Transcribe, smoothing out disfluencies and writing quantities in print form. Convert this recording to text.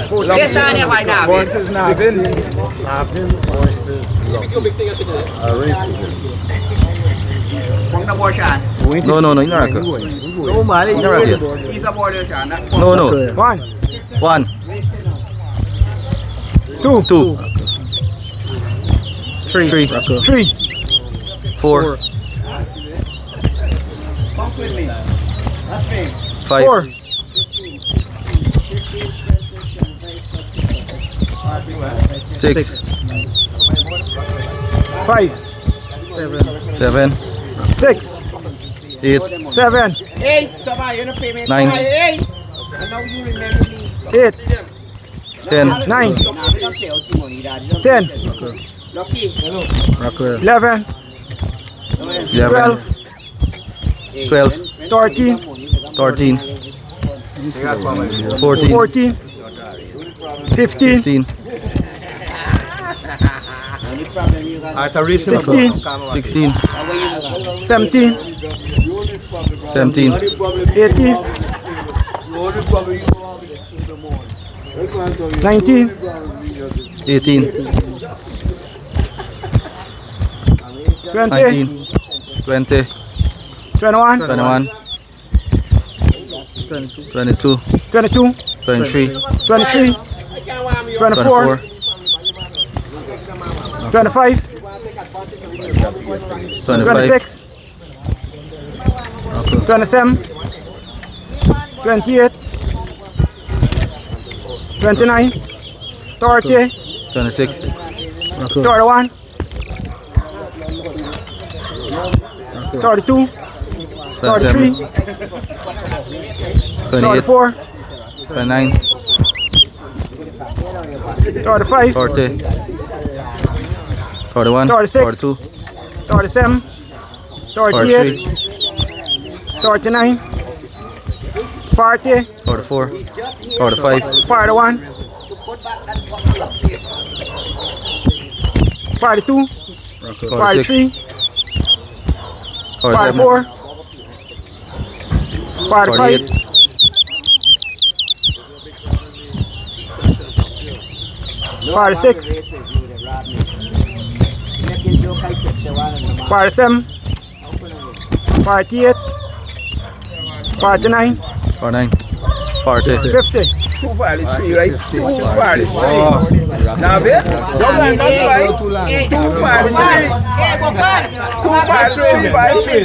Yes, I am right now. Versus Navin. From the Borshan. No, in America. No, man. In America. He's a Borshan. No. 1, 1, 2, 2, 3, 3, 4, 5, 4, 6, 5, 7, 6, 8, 7, Hey, somebody, you don't pay me. 9, Hey, I know you remember me. 8, 10, 9, 10, Lucky. 11, 11, 12, 13, 13, 14, 14, 15, 15, 16, 16, 17, 17, 18, 19, 18, 20, 19, 20, 21, 21, 22, 22, 23, 23, 24, 24, 25, 25, 26, 27, 28, 29, 30, 26, 31, 32, 33, 28, 34, 29, 35, 40, 41, 36, 42, 37, 38, 39, 40, 44, 45, 41, 42, 43, 46, 44, 45, 46, 47, 48, 49, 49, 40, 50. 243, right? 243. Oh. Navin? Don't mind that, right? 243. 253.